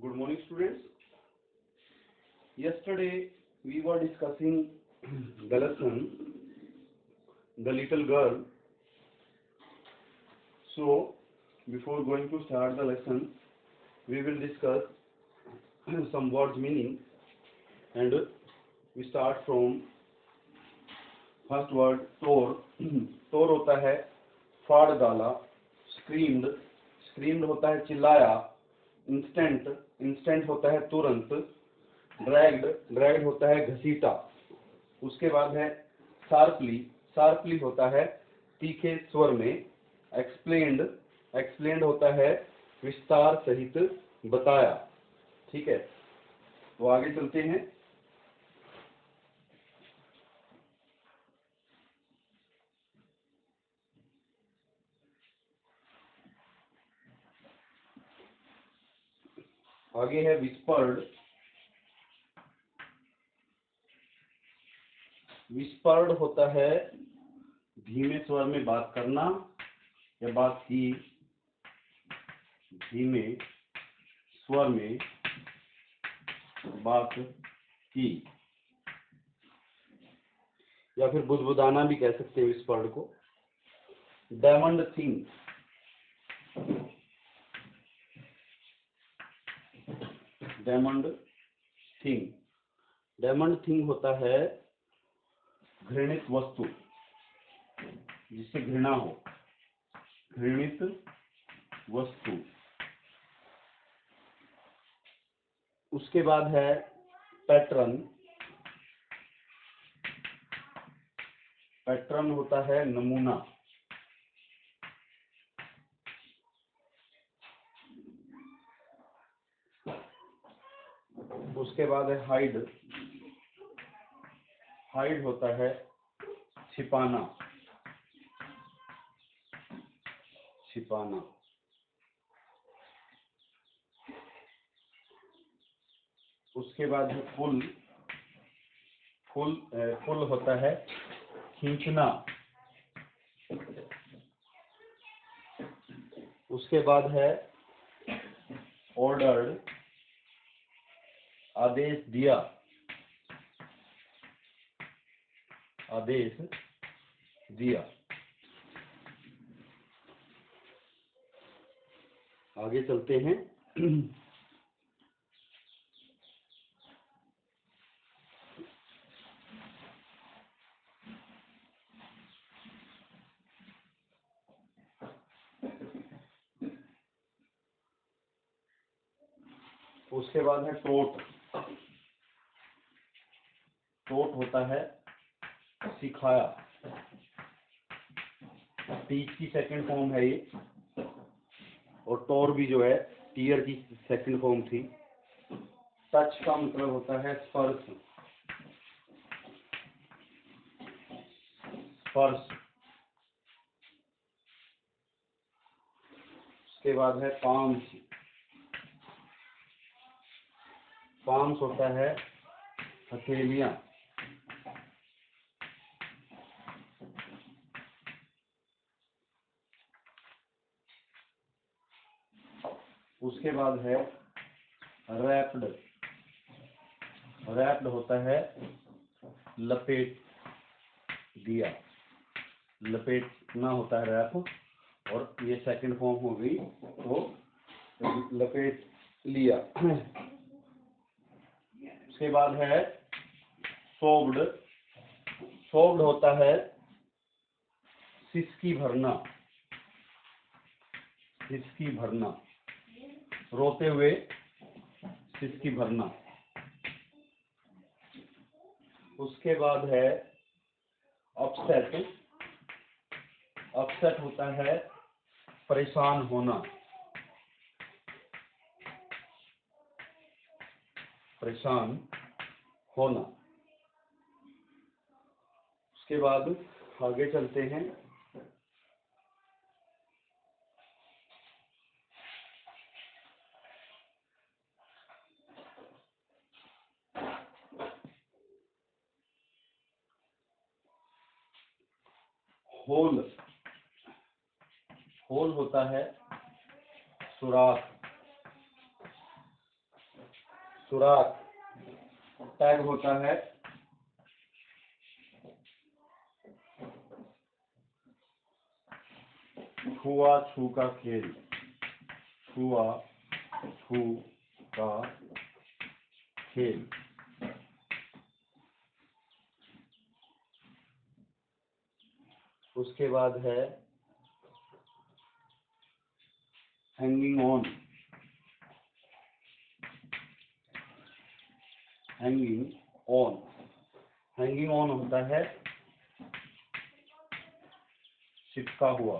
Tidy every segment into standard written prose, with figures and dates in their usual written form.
Good morning, students. Yesterday we were discussing the lesson The Little Girl. So before going to start the lesson, we will discuss some words meaning, and we start from first word तोर. तोर होता है फाड़ डाला. Screamed. Screamed होता है चिल्लाया. Instant. Instant होता है तुरंत. ड्रैग्ड. ड्रैग्ड होता है घसीटा. उसके बाद है शार्पली. शार्पली होता है तीखे स्वर में. एक्सप्लेन्ड. एक्सप्लेन्ड होता है विस्तार सहित बताया. ठीक है, तो आगे चलते हैं. आगे है विस्पर्ड. विस्पर्ड होता है धीमे स्वर में बात करना या बात की. धीमे स्वर में बात की या फिर बुदबुदाना भी कह सकते हैं विस्पर्ड को. Diamond thing. Diamond thing. Diamond thing होता है घृणित वस्तु, जिससे घृणा हो. घृणित वस्तु. उसके बाद है पैटर्न. पैटर्न होता है नमूना. उसके बाद है हाइड. हाइड होता है छिपाना. छिपाना. उसके बाद है पुल. पुल होता है खींचना. उसके बाद है ऑर्डर्ड. आदेश दिया. आदेश दिया. आगे चलते हैं. उसके बाद है टोट. टोट होता है सिखाया. टीच की सेकंड फॉर्म है ये, और टोर भी जो है टीयर की सेकंड फॉर्म थी. टच का मतलब होता है स्पर्श. स्पर्श. उसके बाद है पाम्स. पाम्स होता है हथेलियां. उसके बाद है रैप्ड. रैप्ड होता है लपेट दिया. लपेटना होता है रैप, और ये सेकंड फॉर्म हो गई तो लपेट लिया. उसके बाद है सोब्ड. सोब्ड होता है सिसकी भरना. सिसकी भरना. रोते हुए सिसकी भरना. उसके बाद है अपसेट. अपसेट होता है परेशान होना. परेशान होना. उसके बाद आगे चलते हैं. होल. होल होता है सुराख. सुराख, टैग होता है छुआ छू का खेल, छुआ छू का खेल। उसके बाद है hanging on, hanging on, hanging on होता है चिपका हुआ।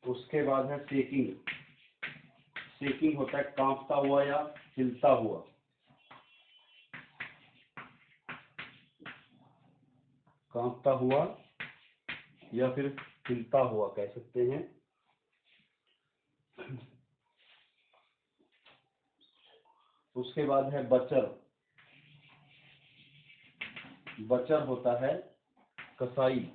उसके बाद है शेकिंग, शेकिंग होता है कांपता हुआ या हिलता हुआ। कांपता हुआ या फिर हिलता हुआ कह सकते हैं। उसके बाद है बचर, बचर होता है कसाई।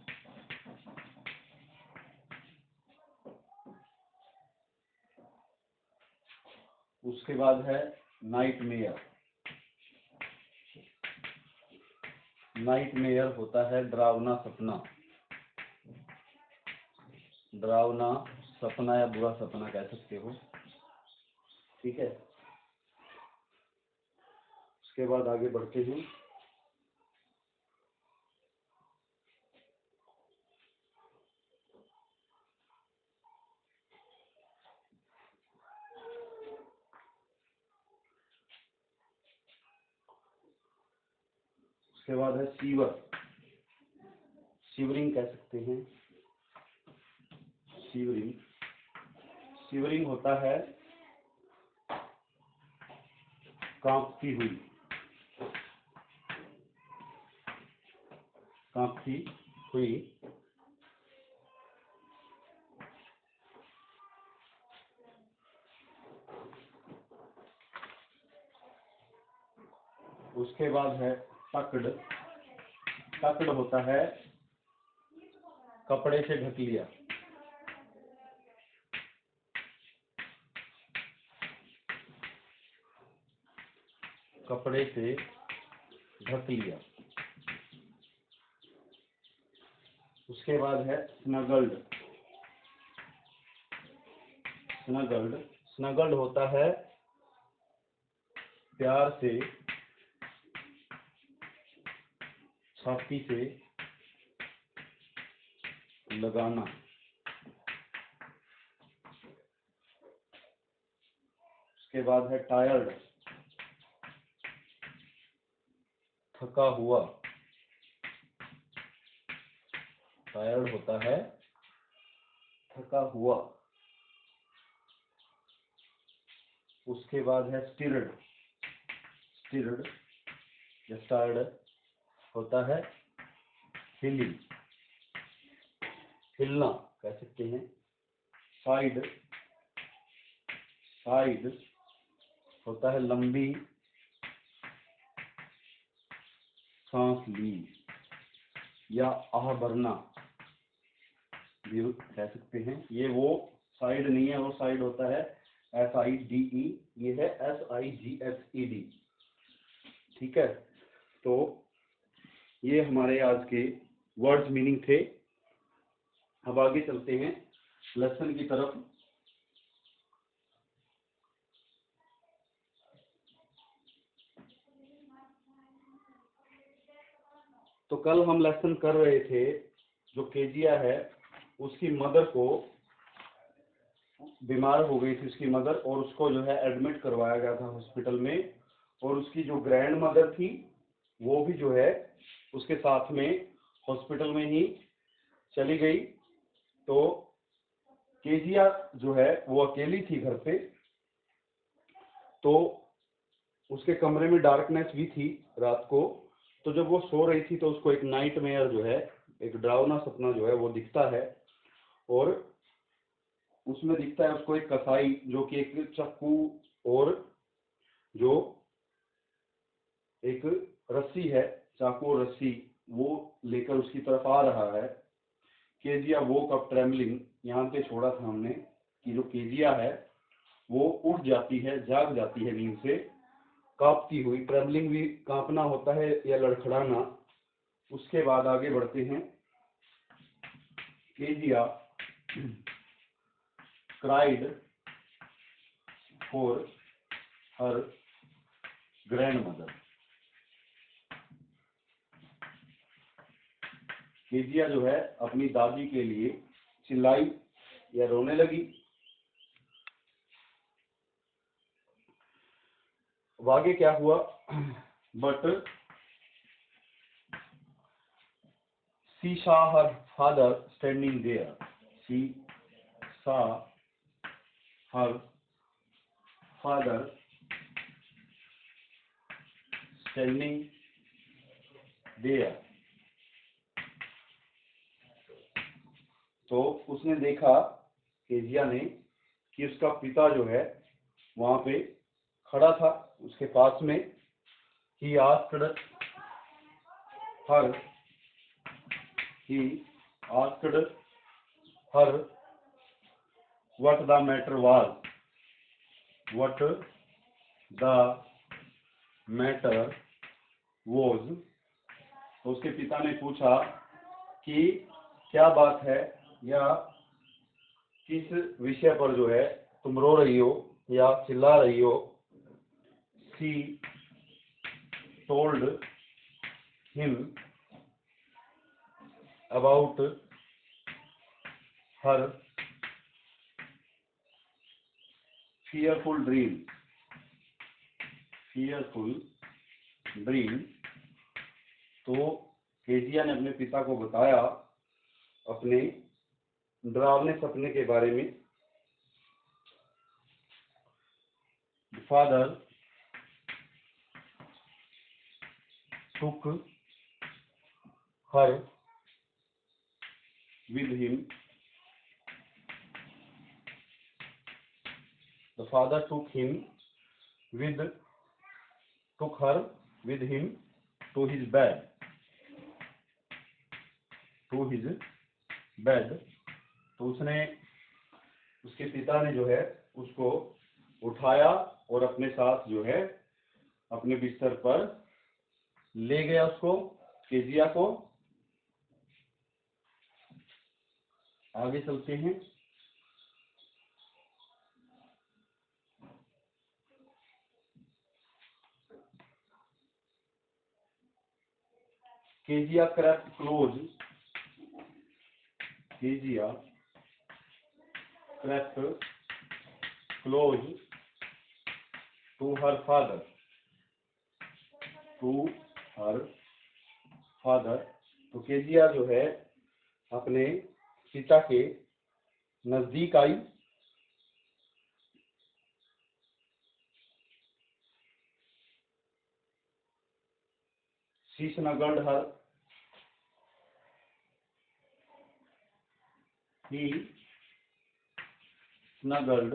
उसके बाद है नाइटमेयर, नाइटमेयर होता है डरावना सपना, डरावना सपना या बुरा सपना कह सकते हो। ठीक है, उसके बाद आगे बढ़ते हैं। उसके बाद है सीवर, शिवरिंग कह सकते हैं। शिवरिंग, शिवरिंग होता है कांपती हुई, कांपती हुई। उसके बाद है टक्ड, टक्ड होता है कपड़े से ढक लिया, कपड़े से ढक लिया। उसके बाद है स्नगल्ड, स्नगल्ड, स्नगल्ड होता है प्यार से छाती से लगाना। उसके बाद है टायर्ड, थका हुआ, टायर्ड होता है थका हुआ। उसके बाद है स्टिर्ड, स्टिर्ड या स्टार्ड होता है हिलिंग, हिलना कह सकते हैं। साइड, साइड होता है लंबी सांस ली या आह भरना भी कह सकते हैं। ये वो साइड नहीं है, वो साइड होता है SIDE, ये है SIGHED। ठीक है, तो ये हमारे आज के वर्ड्स मीनिंग थे। अब आगे चलते हैं लेसन की तरफ। तो कल हम लेसन कर रहे थे, जो केजिया है उसकी मदर को बीमार हो गई थी उसकी मदर, और उसको जो है एडमिट करवाया गया था हॉस्पिटल में, और उसकी जो ग्रैंड मदर थी वो भी जो है उसके साथ में हॉस्पिटल में ही चली गई। तो केजिया जो है वो अकेली थी घर पे, तो उसके कमरे में डार्कनेस भी थी रात को। तो जब वो सो रही थी तो उसको एक नाइटमेयर जो है, एक डरावना सपना जो है वो दिखता है, और उसमें दिखता है उसको एक कसाई जो कि एक चाकू और जो एक रस्सी है, चाकू और रस्सी, वो लेकर उसकी तरफ आ रहा है। केजिया वोक अप ट्रेमलिंग, यहाँ पे छोड़ा था हमने। कि जो केजिया है वो उठ जाती है, जाग जाती है नींद से, कांपती हुई। ट्रेवलिंग भी कांपना होता है या लड़खड़ाना। उसके बाद आगे बढ़ते हैं। Kezia cried for her grandmother. Kezia जो है अपनी दादी के लिए चिल्लाई या रोने लगी। अब आगे क्या हुआ? But she saw her father standing there. She saw her father standing there. तो उसने देखा, केजिया ने, कि उसका पिता जो है वहां पे खड़ा था उसके पास में। He asked her what the matter was. What the matter was. तो उसके पिता ने पूछा कि क्या बात है, या किस विषय पर जो है तुम रो रही हो या चिल्ला रही हो। She told him about her fearful dream. तो केजिया ने अपने पिता को बताया अपने डरावने सपने के बारे में। The father took her with him. The father took her with him to his bed. तो उसके पिता ने जो है उसको उठाया और अपने साथ जो है अपने बिस्तर पर ले गया उसको, केजिया को। आगे चलते हैं। Kezia crept close to her father. तो केजिया जो है अपने पिता के नजदीक आई। She snuggled her. He snuggled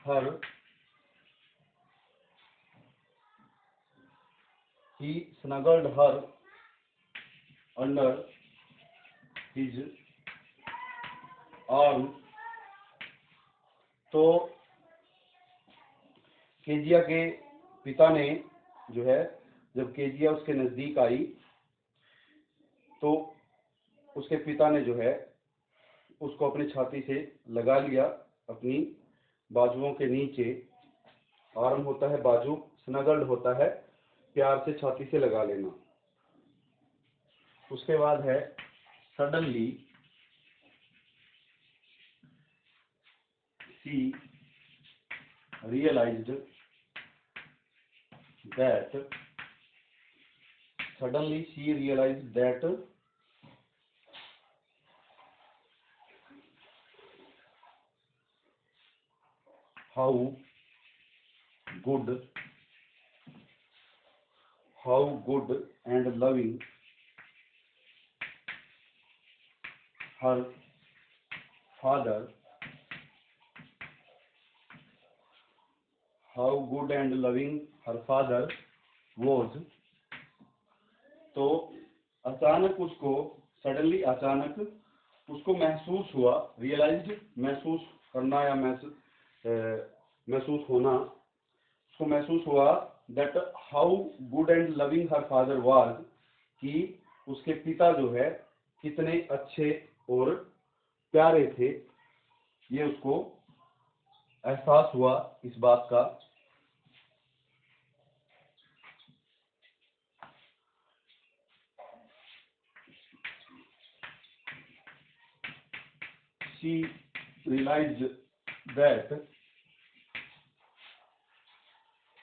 her. He snuggled her under his arm. तो केजिया के पिता ने जो है, जब केजिया उसके नजदीक आई तो उसके पिता ने जो है उसको अपनी छाती से लगा लिया, अपनी बाजुओं के नीचे। आर्म होता है बाजू, स्नगल्ड होता है प्यार से छाती से लगा लेना। उसके बाद है suddenly she realized that how good and loving her father was. तो अचानक उसको, सडनली अचानक, उसको महसूस हुआ, रियलाइज्ड, महसूस करना या महसूस होना, उसको महसूस हुआ that how good and loving her father was, कि उसके पिता जो है कितने अच्छे और प्यारे थे, ये उसको एहसास हुआ इस बात का। She realized that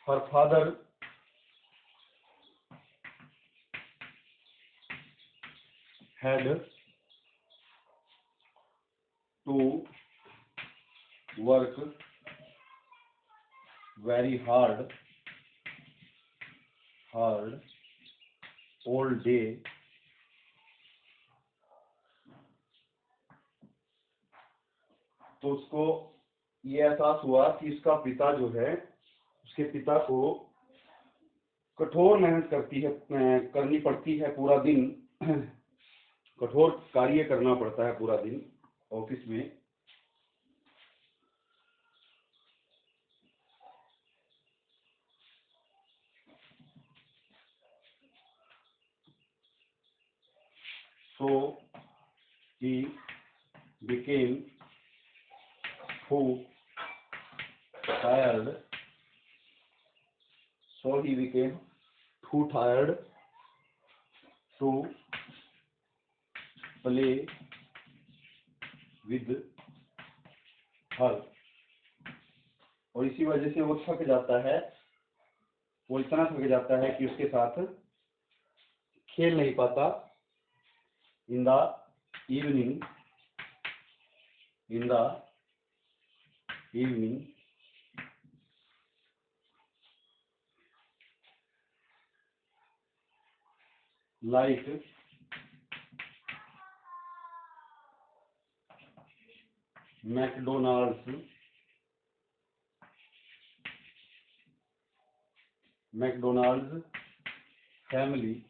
her father had to work very hard all day तो उसको ये एहसास हुआ कि उसका पिता जो है, उसके पिता को कठोर मेहनत करनी पड़ती है पूरा दिन, कठोर कार्य करना पड़ता है पूरा दिन ऑफिस में। So he became too tired. So he became too tired to play with her. और इसी वजह से वो थक जाता है, वो इतना थक जाता है कि उसके साथ खेल नहीं पाता। In the evening like McDonald's family,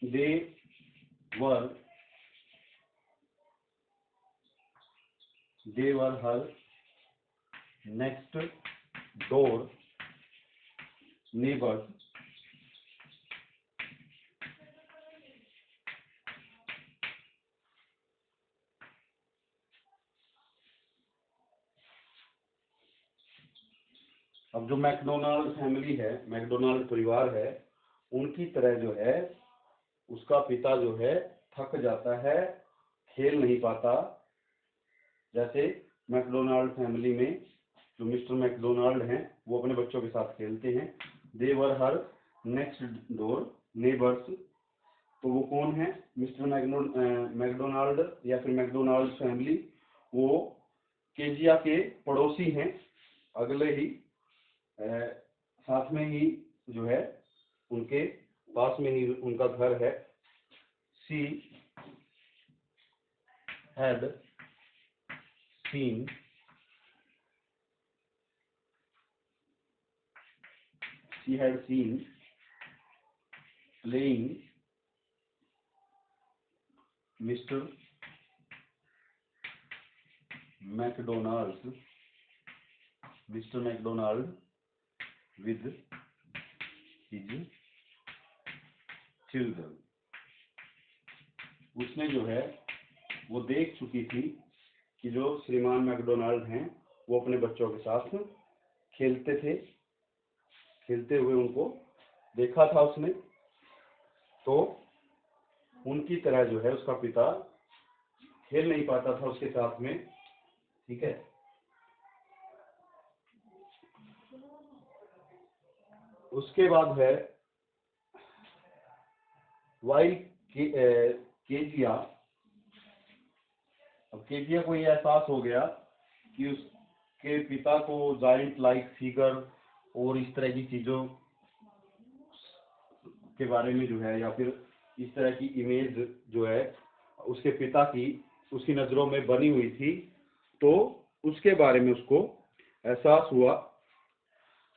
they were her next door neighbors. अब जो मैकडोनाल्ड फैमिली है, मैकडोनाल्ड परिवार है, उनकी तरह जो है उसका पिता जो है थक जाता है, खेल नहीं पाता। जैसे मैकडोनाल्ड फैमिली में जो मिस्टर मैकडोनाल्ड हैं वो अपने बच्चों के साथ खेलते हैं। दे वर हर नेक्स्ट डोर नेबर्स, तो वो कौन है? मिस्टर मैकडोनाल्ड या फिर मैकडोनाल्ड फैमिली, वो केजिया के पड़ोसी हैं, अगले ही साथ में ही जो है उनके पास में ही उनका घर है। She had seen playing Mr. McDonald with his children. उसने जो है वो देख चुकी थी कि जो श्रीमान मैकडोनाल्ड हैं वो अपने बच्चों के साथ खेलते थे, खेलते हुए उनको देखा था उसने। तो उनकी तरह जो है उसका पिता खेल नहीं पाता था उसके साथ में, ठीक है। उसके बाद है वाई केजिया। अब केजिया को ये एहसास हो गया कि उसके पिता को जायंट लाइक फिगर और इस तरह की चीजों के बारे में जो है, या फिर इस तरह की इमेज जो है उसके पिता की उसकी नजरों में बनी हुई थी, तो उसके बारे में उसको एहसास हुआ।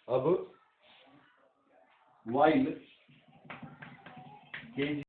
अब वाइल